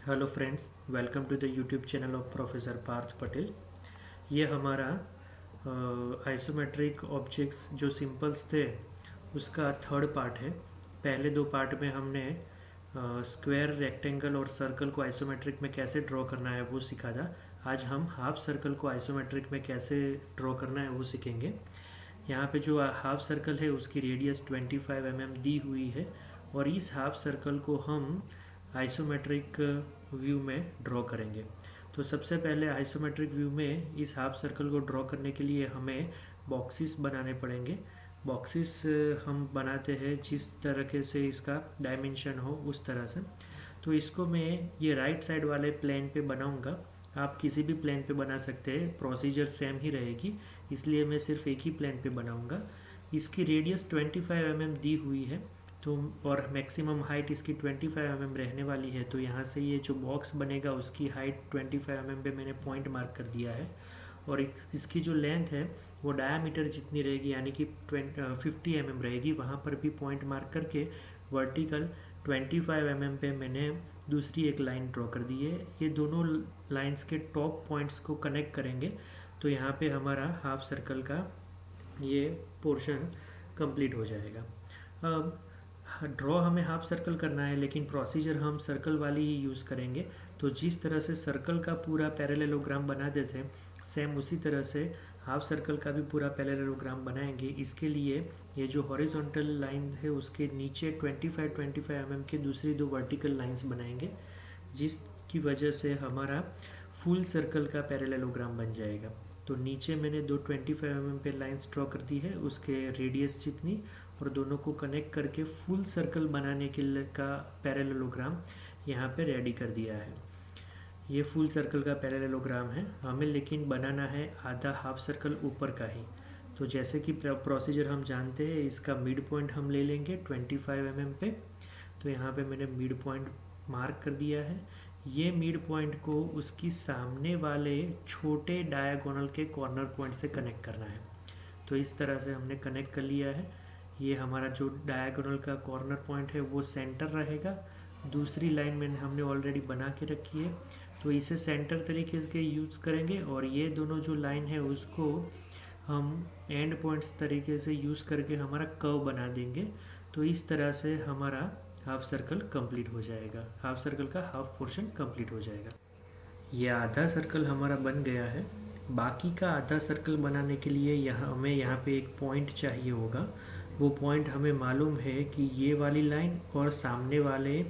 Hello friends, welcome to the YouTube channel of professor Parth Patel. ये हमारा isometric objects जो symbols थे उसका थर्ड पार्ट है। पहले दो पार्ट में हमने स्क्वायर, रेक्टेंगल और सर्कल को आइसोमेट्रिक में कैसे ड्रॉ करना है वो सीखा था। आज हम हाफ सर्कल को आइसोमेट्रिक में कैसे ड्रॉ करना है वो सीखेंगे। यहाँ पे जो हाफ सर्कल है उसकी रेडियस 25 mm दी हुई है और इस हाफ सर्कल को हम आइसोमेट्रिक व्यू में ड्रॉ करेंगे। तो सबसे पहले आइसोमेट्रिक व्यू में इस हाफ सर्कल को ड्रॉ करने के लिए हमें बॉक्सेस बनाने पड़ेंगे। बॉक्सेस हम बनाते हैं जिस तरीके से इसका डायमेंशन हो उस तरह से। तो इसको मैं ये राइट साइड वाले प्लेन पे बनाऊंगा। आप किसी भी प्लेन पे बना सकते हैं, प्रोसीजर सेम ही रहेगी, इसलिए मैं सिर्फ एक ही प्लेन पे बनाऊंगा। इसकी रेडियस 25 mm दी हुई है तो और मैक्सिमम हाइट इसकी 25 mm रहने वाली है। तो यहाँ से ये जो बॉक्स बनेगा उसकी हाइट 25 mm पे मैंने पॉइंट मार्क कर दिया है और इसकी जो लेंथ है वो डायामीटर जितनी रहेगी यानी कि 50 mm रहेगी। वहाँ पर भी पॉइंट मार्क करके वर्टिकल 25 mm पे मैंने दूसरी एक लाइन ड्रॉ कर दी है। ये दोनों लाइंस के टॉप पॉइंट्स को कनेक्ट करेंगे तो यहाँ पे हमारा हाफ सर्कल का ये पोर्शन कंप्लीट हो जाएगा। अब ड्रॉ हमें हाफ सर्कल करना है लेकिन प्रोसीजर हम सर्कल वाली ही यूज़ करेंगे। तो जिस तरह से सर्कल का पूरा पैरेललोग्राम बनाते थे सेम उसी तरह से हाफ सर्कल का भी पूरा पैरेललोग्राम बनाएंगे। इसके लिए ये जो हॉरिजॉन्टल लाइन है उसके नीचे 25 mm की दूसरी दो वर्टिकल लाइंस बनाएंगे जिसकी वजह से हमारा फुल सर्कल का पैरेललोग्राम बन जाएगा। तो नीचे मैंने दो 25 mm पे लाइंस ड्रॉ कर दी है उसके रेडियस जितनी और दोनों को कनेक्ट करके फुल सर्कल बनाने के लिए का पैरेललोग्राम यहाँ पे रेडी कर दिया है। ये फुल सर्कल का पैरेललोग्राम है, हमें लेकिन बनाना है आधा हाफ सर्कल ऊपर का ही। तो जैसे कि प्रोसीजर हम जानते हैं, इसका मिड पॉइंट हम ले लेंगे 25 mm पे। तो यहाँ पे मैंने मिड पॉइंट मार्क कर दिया है। ये मिड पॉइंट को उसकी सामने वाले छोटे डायगोनल के कॉर्नर पॉइंट से कनेक्ट करना है। तो इस तरह से हमने कनेक्ट कर लिया है। ये हमारा जो डायगोनल का कॉर्नर पॉइंट है वो सेंटर रहेगा। दूसरी लाइन मैंने हमने ऑलरेडी बना के रखी है तो इसे सेंटर तरीके से यूज़ करेंगे और ये दोनों जो लाइन है उसको हम एंड पॉइंट्स तरीके से यूज़ करके हमारा कर्व बना देंगे। तो इस तरह से हमारा हाफ सर्कल कंप्लीट हो जाएगा, हाफ सर्कल का हाफ पोर्शन कंप्लीट हो जाएगा। ये आधा सर्कल हमारा बन गया है। बाकी का आधा सर्कल बनाने के लिए हमें यहाँ पे एक पॉइंट चाहिए होगा। वो पॉइंट हमें मालूम है कि ये वाली लाइन और सामने वाले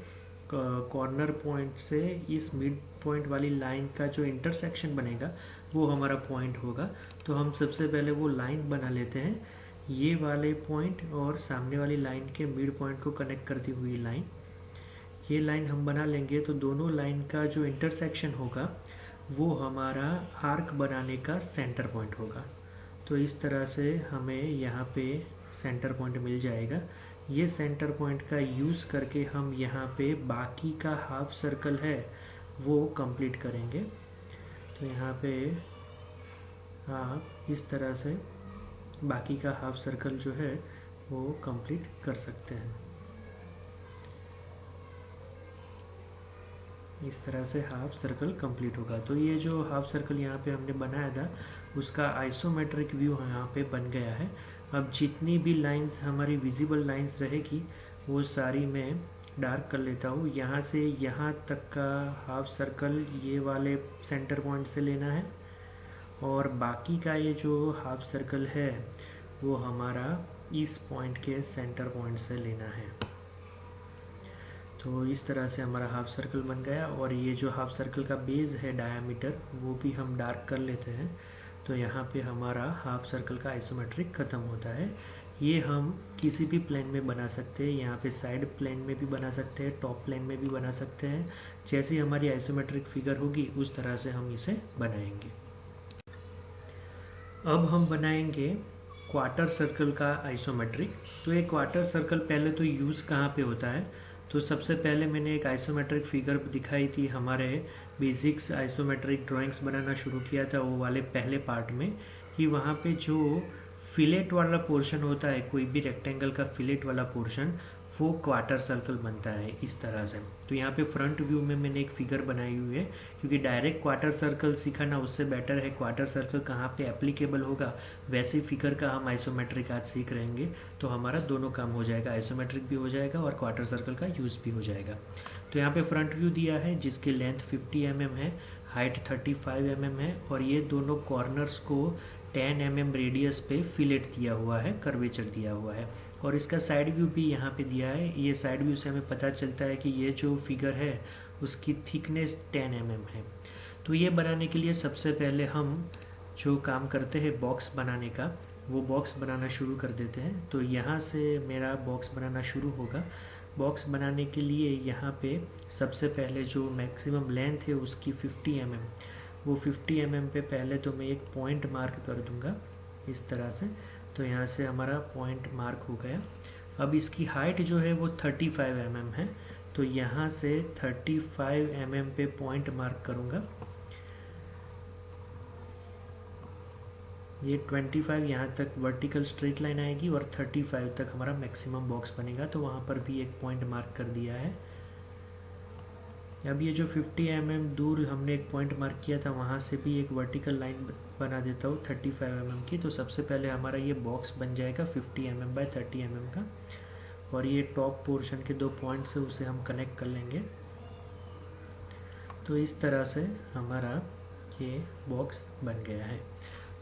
कॉर्नर पॉइंट से इस मिड पॉइंट वाली लाइन का जो इंटरसेक्शन बनेगा वो हमारा पॉइंट होगा। तो हम सबसे पहले वो लाइन बना लेते हैं, ये वाले पॉइंट और सामने वाली लाइन के मिड पॉइंट को कनेक्ट करती हुई लाइन। ये लाइन हम बना लेंगे तो दोनों लाइन का जो इंटरसेक्शन होगा वो हमारा आर्क बनाने का सेंटर पॉइंट होगा। तो इस तरह से हमें यहाँ पे सेंटर पॉइंट मिल जाएगा। ये सेंटर पॉइंट का यूज़ करके हम यहाँ पे बाकी का हाफ सर्कल है वो कंप्लीट करेंगे। तो यहाँ पे आप इस तरह से बाकी का हाफ सर्कल जो है वो कंप्लीट कर सकते हैं। इस तरह से हाफ सर्कल कंप्लीट होगा। तो ये जो हाफ सर्कल यहाँ पे हमने बनाया था उसका आइसोमेट्रिक व्यू यहाँ पे बन गया है। अब जितनी भी लाइंस हमारी विजिबल लाइंस रहेगी वो सारी मैं डार्क कर लेता हूँ। यहाँ से यहाँ तक का हाफ सर्कल ये वाले सेंटर पॉइंट से लेना है और बाकी का ये जो हाफ सर्कल है वो हमारा इस पॉइंट के सेंटर पॉइंट से लेना है। तो इस तरह से हमारा हाफ सर्कल बन गया और ये जो हाफ सर्कल का बेस है डायामीटर वो भी हम डार्क कर लेते हैं। तो यहाँ पे हमारा हाफ सर्कल का आइसोमेट्रिक ख़त्म होता है। ये हम किसी भी प्लेन में बना सकते हैं, यहाँ पे साइड प्लेन में भी बना सकते हैं, टॉप प्लेन में भी बना सकते हैं। जैसी हमारी आइसोमेट्रिक फिगर होगी उस तरह से हम इसे बनाएंगे। अब हम बनाएंगे क्वार्टर सर्कल का आइसोमेट्रिक। तो ये क्वार्टर सर्कल पहले तो यूज़ कहाँ पे होता है, तो सबसे पहले मैंने एक आइसोमेट्रिक फिगर दिखाई थी हमारे बेसिक्स आइसोमेट्रिक ड्राइंग्स बनाना शुरू किया था वो वाले पहले पार्ट में, कि वहाँ पे जो फिलेट वाला पोर्शन होता है, कोई भी रेक्टेंगल का फिलेट वाला पोर्शन, वो क्वार्टर सर्कल बनता है इस तरह से। तो यहाँ पे फ्रंट व्यू में मैंने एक फिगर बनाई हुई है, क्योंकि डायरेक्ट क्वार्टर सर्कल सिखाना उससे बेटर है क्वार्टर सर्कल कहाँ पे एप्लीकेबल होगा वैसे फिगर का हम आइसोमेट्रिक आज सीख रहेंगे। तो हमारा दोनों काम हो जाएगा, आइसोमेट्रिक भी हो जाएगा और क्वार्टर सर्कल का यूज़ भी हो जाएगा। तो यहाँ पे फ्रंट व्यू दिया है जिसकी लेंथ 50 mm है, हाइट 35 mm है, और ये दोनों कॉर्नर्स को 10 mm रेडियस पे फिलेट दिया हुआ है, कर्वेचर दिया हुआ है। और इसका साइड व्यू भी यहाँ पे दिया है। ये साइड व्यू से हमें पता चलता है कि ये जो फिगर है उसकी थिकनेस 10 mm है। तो ये बनाने के लिए सबसे पहले हम जो काम करते हैं बॉक्स बनाने का, वो बॉक्स बनाना शुरू कर देते हैं। तो यहाँ से मेरा बॉक्स बनाना शुरू होगा। बॉक्स बनाने के लिए यहाँ पे सबसे पहले जो मैक्सिमम लेंथ है उसकी 50 mm, वो 50 mm पे पहले तो मैं एक पॉइंट मार्क कर दूंगा इस तरह से। तो यहाँ से हमारा पॉइंट मार्क हो गया। अब इसकी हाइट जो है वो 35 mm है, तो यहाँ से 35 mm पे पॉइंट मार्क करूँगा। ये 25 यहाँ तक वर्टिकल स्ट्रेट लाइन आएगी और 35 तक हमारा मैक्सिमम बॉक्स बनेगा, तो वहाँ पर भी एक पॉइंट मार्क कर दिया है। अब ये जो 50 mm दूर हमने एक पॉइंट मार्क किया था वहाँ से भी एक वर्टिकल लाइन बना देता हूँ 35 mm की। तो सबसे पहले हमारा ये बॉक्स बन जाएगा 50 mm बाय 30 mm का, और ये टॉप पोर्शन के 2 पॉइंट्स है उसे हम कनेक्ट कर लेंगे। तो इस तरह से हमारा ये बॉक्स बन गया है।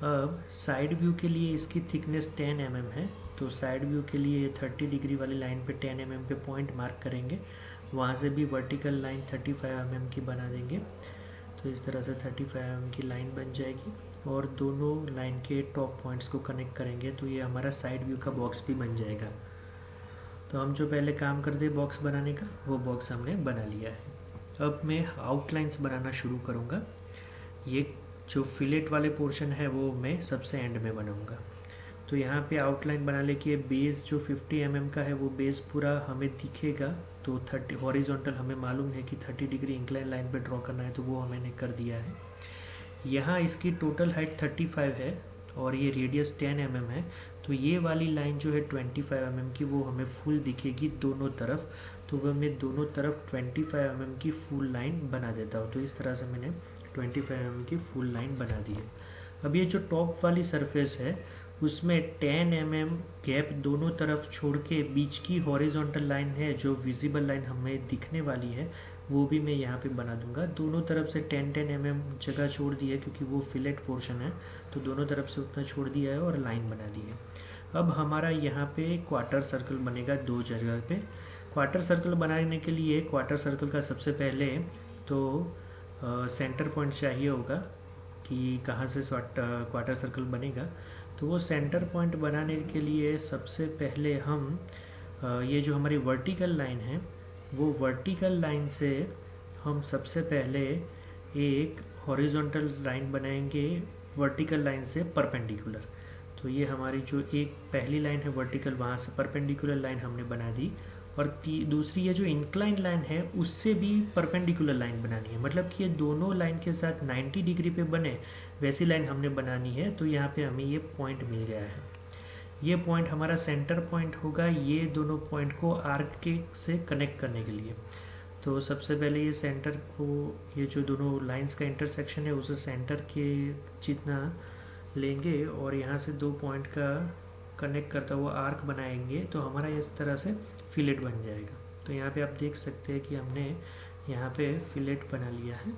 अब साइड व्यू के लिए इसकी थिकनेस 10 mm है, तो साइड व्यू के लिए 30 डिग्री वाली लाइन पे 10 mm पे पॉइंट मार्क करेंगे। वहाँ से भी वर्टिकल लाइन 35 mm की बना देंगे। तो इस तरह से 35 mm की लाइन बन जाएगी और दोनों लाइन के टॉप पॉइंट्स को कनेक्ट करेंगे, तो ये हमारा साइड व्यू का बॉक्स भी बन जाएगा। तो हम जो पहले काम करते हैं बॉक्स बनाने का, वो बॉक्स हमने बना लिया है। अब मैं आउटलाइंस बनाना शुरू करूँगा। ये जो फिलेट वाले पोर्शन है वो मैं सबसे एंड में बनाऊंगा। तो यहाँ पे आउटलाइन बनाने के बेस जो 50 mm का है वो बेस पूरा हमें दिखेगा। तो 30 हॉरिजॉन्टल हमें मालूम है कि 30 डिग्री इंक्लाइन लाइन पे ड्रॉ करना है, तो वो हमने कर दिया है। यहाँ इसकी टोटल हाइट 35 है और ये रेडियस 10 mm है, तो ये वाली लाइन जो है 25 mm की वो हमें फुल दिखेगी दोनों तरफ। तो वह मैं दोनों तरफ 25 mm की फुल लाइन बना देता हूँ। तो इस तरह से मैंने 25 mm की फुल लाइन बना दी है। अब ये जो टॉप वाली सरफेस है उसमें 10 mm गैप दोनों तरफ छोड़ के बीच की हॉरिजॉन्टल लाइन है जो विजिबल लाइन हमें दिखने वाली है, वो भी मैं यहाँ पे बना दूंगा। दोनों तरफ से 10-10 mm जगह छोड़ दी है क्योंकि वो फिलेट पोर्शन है, तो दोनों तरफ से उतना छोड़ दिया है और लाइन बना दी है। अब हमारा यहाँ पे क्वार्टर सर्कल बनेगा 2 जगह पे। क्वार्टर सर्कल बनाने के लिए क्वार्टर सर्कल का सबसे पहले तो सेंटर पॉइंट चाहिए होगा कि कहाँ से क्वार्टर सर्कल बनेगा। तो वो सेंटर पॉइंट बनाने के लिए सबसे पहले हम ये जो हमारी वर्टिकल लाइन है वो वर्टिकल लाइन से हम सबसे पहले एक हॉरिजॉन्टल लाइन बनाएंगे वर्टिकल लाइन से परपेंडिकुलर। तो ये हमारी जो एक पहली लाइन है वर्टिकल, वहाँ से परपेंडिकुलर लाइन हमने बना दी। और दूसरी ये जो इंक्लाइन लाइन है उससे भी परपेंडिकुलर लाइन बनानी है, मतलब कि ये दोनों लाइन के साथ 90 डिग्री पे बने वैसी लाइन हमने बनानी है। तो यहाँ पे हमें ये पॉइंट मिल गया है। ये पॉइंट हमारा सेंटर पॉइंट होगा ये दोनों पॉइंट को आर्क के से कनेक्ट करने के लिए। तो सबसे पहले ये सेंटर को, ये जो दोनों लाइंस का इंटरसेक्शन है उसे सेंटर के जितना लेंगे और यहाँ से 2 पॉइंट का कनेक्ट करता हुआ आर्क बनाएंगे, तो हमारा इस तरह से फिलेट बन जाएगा। तो यहाँ पे आप देख सकते हैं कि हमने यहाँ पे फिलेट बना लिया है।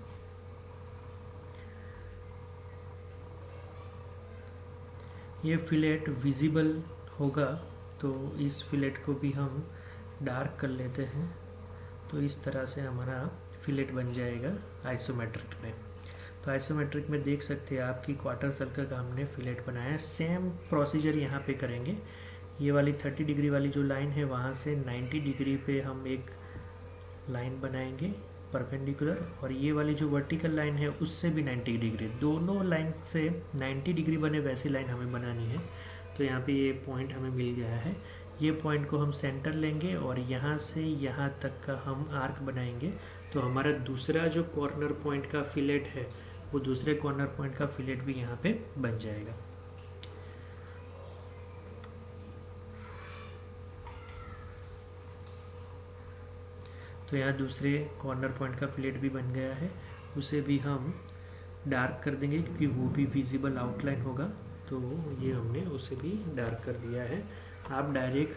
ये फिलेट विजिबल होगा, तो इस फिलेट को भी हम डार्क कर लेते हैं। तो इस तरह से हमारा फिलेट बन जाएगा आइसोमेट्रिक में। तो आइसोमेट्रिक में देख सकते हैं आपकी क्वार्टर सर्कल का हमने फिलेट बनाया है। सेम प्रोसीजर यहाँ पे करेंगे। ये वाली 30 डिग्री वाली जो लाइन है वहाँ से 90 डिग्री पे हम एक लाइन बनाएंगे परपेंडिकुलर, और ये वाली जो वर्टिकल लाइन है उससे भी 90 डिग्री, दोनों लाइन से 90 डिग्री बने वैसी लाइन हमें बनानी है। तो यहाँ पे ये पॉइंट हमें मिल गया है। ये पॉइंट को हम सेंटर लेंगे और यहाँ से यहाँ तक का हम आर्क बनाएंगे। तो हमारा दूसरा जो कॉर्नर पॉइंट का फिलेट है वो दूसरे कॉर्नर पॉइंट का फिलेट भी यहाँ पे बन जाएगा। तो यहाँ दूसरे कॉर्नर पॉइंट का फिलेट भी बन गया है, उसे भी हम डार्क कर देंगे क्योंकि वो भी विजिबल आउटलाइन होगा। तो ये हमने उसे भी डार्क कर दिया है। आप डायरेक्ट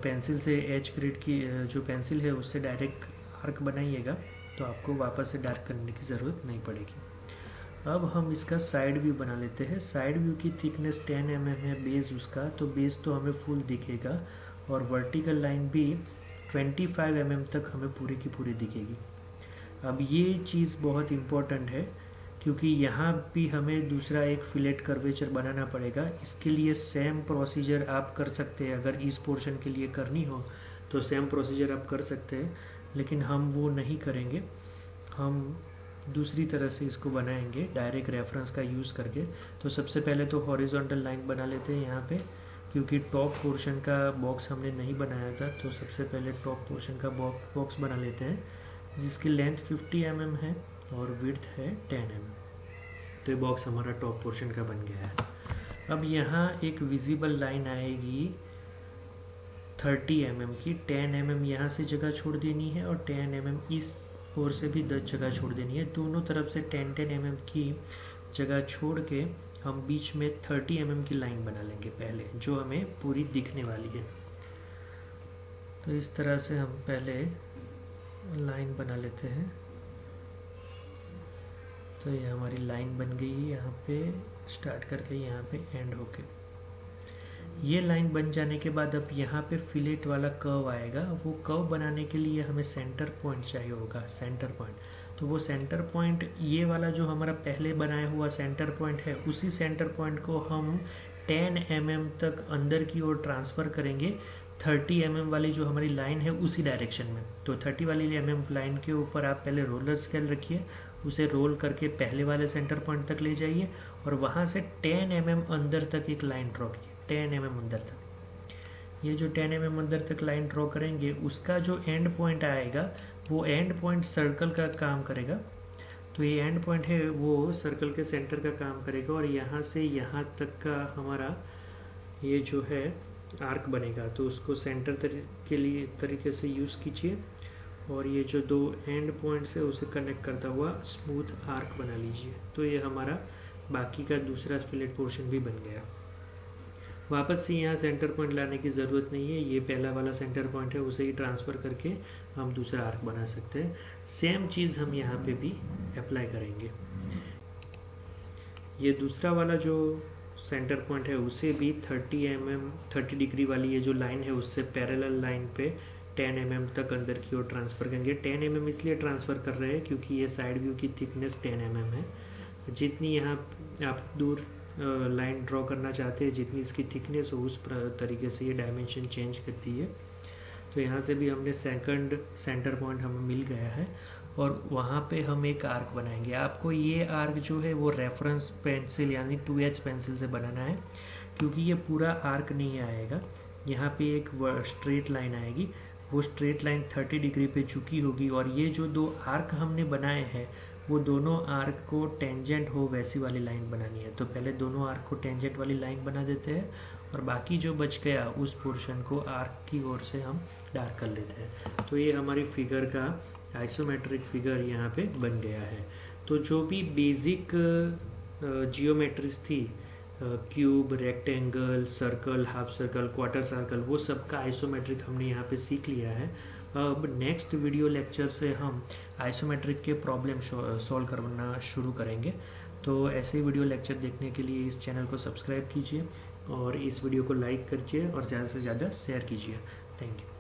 पेंसिल से एच ग्रेड की जो पेंसिल है उससे डायरेक्ट आर्क बनाइएगा, तो आपको वापस से डार्क करने की ज़रूरत नहीं पड़ेगी। अब हम इसका साइड व्यू बना लेते हैं। साइड व्यू की थिकनेस 10 mm है बेस उसका, तो बेस तो हमें फुल दिखेगा और वर्टिकल लाइन भी 25 mm तक हमें पूरी की पूरी दिखेगी। अब ये चीज़ बहुत इम्पोर्टेंट है क्योंकि यहाँ भी हमें दूसरा एक फिलेट कर्वेचर बनाना पड़ेगा। इसके लिए सेम प्रोसीजर आप कर सकते हैं, अगर इस पोर्शन के लिए करनी हो तो सेम प्रोसीजर आप कर सकते हैं, लेकिन हम वो नहीं करेंगे। हम दूसरी तरह से इसको बनाएंगे डायरेक्ट रेफरेंस का यूज़ करके। तो सबसे पहले तो हॉरिजॉन्टल लाइन बना लेते हैं यहाँ पे, क्योंकि टॉप पोर्शन का बॉक्स हमने नहीं बनाया था। तो सबसे पहले टॉप पोर्शन का बॉक्स बना लेते हैं जिसकी लेंथ 50 mm है और विड्थ है 10 mm। तो ये बॉक्स हमारा टॉप पोर्शन का बन गया है। अब यहाँ एक विजिबल लाइन आएगी 30 mm की। 10 mm यहाँ से जगह छोड़ देनी है और 10 mm इस ओर से भी 10 जगह छोड़ देनी है। दोनों तरफ से 10-10 mm की जगह छोड़ के हम बीच में 30 mm की लाइन बना लेंगे पहले, जो हमें पूरी दिखने वाली है। तो इस तरह से हम पहले लाइन बना लेते हैं। तो ये हमारी लाइन बन गई है यहाँ पे स्टार्ट करके यहाँ पे एंड होके। ये लाइन बन जाने के बाद अब यहाँ पे फिलेट वाला कर्व आएगा। वो कर्व बनाने के लिए हमें सेंटर पॉइंट चाहिए होगा, सेंटर पॉइंट। तो वो सेंटर पॉइंट ये वाला जो हमारा पहले बनाया हुआ सेंटर पॉइंट है, उसी सेंटर पॉइंट को हम 10 mm तक अंदर की ओर ट्रांसफ़र करेंगे 30 mm वाली जो हमारी लाइन है उसी डायरेक्शन में। तो 30 वाली mm लाइन के ऊपर आप पहले रोलर स्केल रखिए, उसे रोल करके पहले वाले सेंटर पॉइंट तक ले जाइए और वहाँ से 10 mm अंदर तक एक लाइन ड्रॉ कीजिए, 10 mm अंदर तक। ये जो 10 mm अंदर तक लाइन ड्रॉ करेंगे उसका जो एंड पॉइंट आएगा वो एंड पॉइंट सर्कल का काम करेगा। तो ये एंड पॉइंट है वो सर्कल के सेंटर का काम करेगा और यहाँ से यहाँ तक का हमारा ये जो है आर्क बनेगा। तो उसको सेंटर के लिए तरीके से यूज़ कीजिए और ये जो दो एंड पॉइंट्स है उसे कनेक्ट करता हुआ स्मूथ आर्क बना लीजिए। तो ये हमारा बाकी का दूसरा फिलेट पोर्शन भी बन गया। वापस से यहाँ सेंटर पॉइंट लाने की ज़रूरत नहीं है, ये पहला वाला सेंटर पॉइंट है उसे ही ट्रांसफ़र करके हम दूसरा आर्क बना सकते हैं। सेम चीज़ हम यहाँ पे भी अप्लाई करेंगे। ये दूसरा वाला जो सेंटर पॉइंट है उसे भी 30 डिग्री वाली ये जो लाइन है उससे पैरेलल लाइन पे 10 mm तक अंदर की ओर ट्रांसफ़र करेंगे। 10 mm इसलिए ट्रांसफ़र कर रहे हैं क्योंकि ये साइड व्यू की थिकनेस 10 mm है। जितनी यहाँ आप दूर लाइन ड्रॉ करना चाहते हैं, जितनी इसकी थिकनेस हो उस तरीके से ये डायमेंशन चेंज करती है। तो यहाँ से भी हमने सेकंड सेंटर पॉइंट हमें मिल गया है और वहाँ पे हम एक आर्क बनाएंगे। आपको ये आर्क जो है वो रेफरेंस पेंसिल यानी 2H पेंसिल से बनाना है, क्योंकि ये पूरा आर्क नहीं आएगा। यहाँ पे एक स्ट्रेट लाइन आएगी, वो स्ट्रेट लाइन 30 डिग्री पे झुकी होगी और ये जो दो आर्क हमने बनाए हैं वो दोनों आर्क को टेंजेंट हो वैसी वाली लाइन बनानी है। तो पहले दोनों आर्क को टेंजेंट वाली लाइन बना देते हैं और बाकी जो बच गया उस पोर्शन को आर्क की ओर से हम डार्क कर लेते हैं। तो ये हमारी फिगर का आइसोमेट्रिक फिगर यहाँ पे बन गया है। तो जो भी बेसिक जियोमेट्रीज थी, cube, rectangle, circle, half circle, quarter circle, वो सब का आइसोमेट्रिक हमने यहाँ पे सीख लिया है। अब नेक्स्ट वीडियो लेक्चर से हम आइसोमेट्रिक के प्रॉब्लम सॉल्व करना शुरू करेंगे। तो ऐसे वीडियो लेक्चर देखने के लिए इस चैनल को सब्सक्राइब कीजिए और इस वीडियो को लाइक कीजिए और ज़्यादा से ज़्यादा शेयर कीजिए। Thank you.